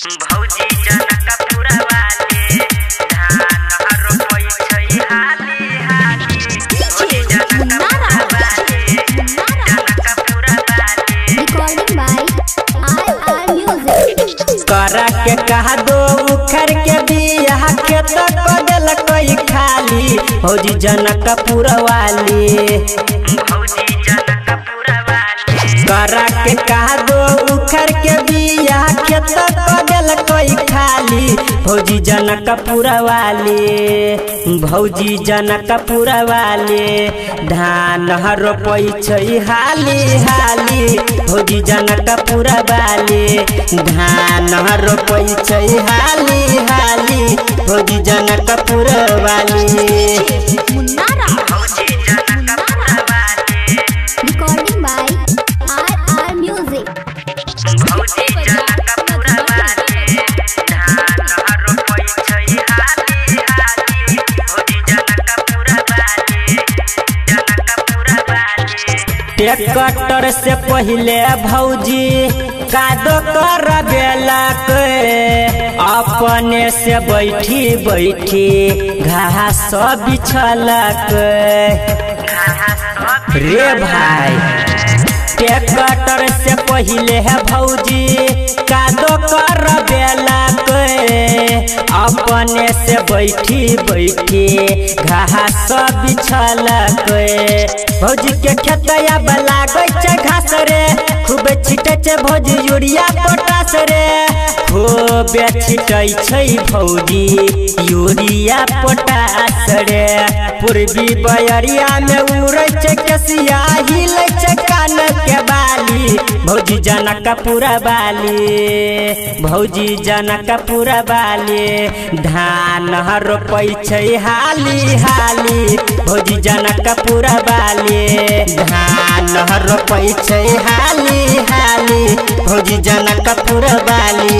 भौजी जनकपुरा वाले धान रोपै छै हाली हाली। भौजी जनकपुरा वाले जनकपुरा वाले। Recording by RR music. करा के कहा दो उखर के बियाह खेत को देल कोई खाली। भौजी जनकपुरा वाले भौजी जनकपुरा वाले। करा के कहा दो उखर के बियाह खेत को देल कोई खाली। भौजी जनकपुरा वाले भौजी जनकपुरा वाले धान रोपै छै हाली हाली। भौजी जनकपुरा वाले धान रोपै छै हाली हाली। भौजी जनकपुरा वाले भौजी जनकपुरा वाले। Recording by RR music. भौजी जनकपुरा वाले धान रोपै छै हाली हाली। भौजी जनकपुरा वाले जनकपुरा वाले। ट्रैक्टर से पहले भौजी कादो कर बेलक अपने से बैठी बैठी घास बिछलक रे भाई। ट्रैक्टर से पहले है भौजी कादो कर बेलक अपने से बैठी बैठी घास बिछलक। भौजी के खेतया लागै छै घास रे खूब छिटै छै भौजी यूरिया पोटास रे। खूब छिटै छै भौजी यूरिया पोटास रे। पूर्वी बयरिया में उड़ै छै कसिया हिलै छै कान के बाली। भौजी जनकपुरा वाले भौजी जनकपुरा वाले धान रोपै छै हाली हाली। भौजी जनकपुरा वाले धान रोपै छै हाली हाली। भौजी जनकपुरा वाले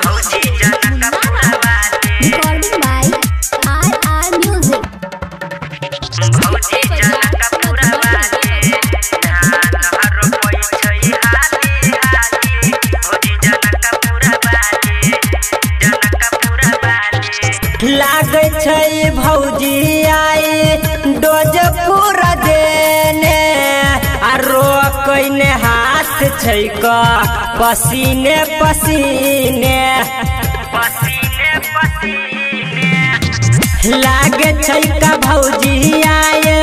भौजी जनकपुरा वाले। Recording by RR music. भौजी जनकपुरा वाले धान रोपै छै हाली हाली। भौजी जनकपुरा वाले जनकपुरा वाले। लागै छै भौजी आई डोज पूरा देने रोकने हाथ छै का पसीने पसीने पसीने पसीने। लागे छै का भौजी आए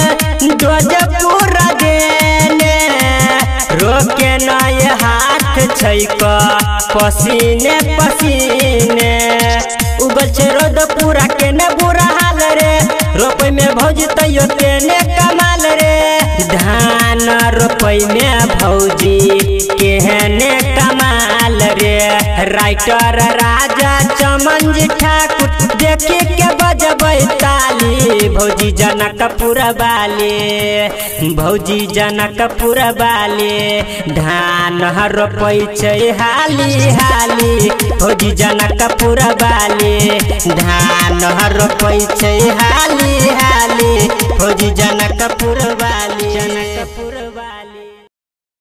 डोज पूरा देने रोके नय हाथ छै का पसीने पसीने। उगल छै रोद पूरा केने बुरा हाल रे रोपै में भौजी तैयो तेने कमाल रे। धान रोपै में भौजी केहने कमाल रे। राइटर राजा चमन जी ठाकुर देखे के बजबै ताली। भौजी जनकपुरा वाले भौजी जनकपुरा वाले धान रोपै छै हाली हाली। भौजी जनकपुरा वाले धान रोपै छै हाली हाली। भौजी जनकपुरा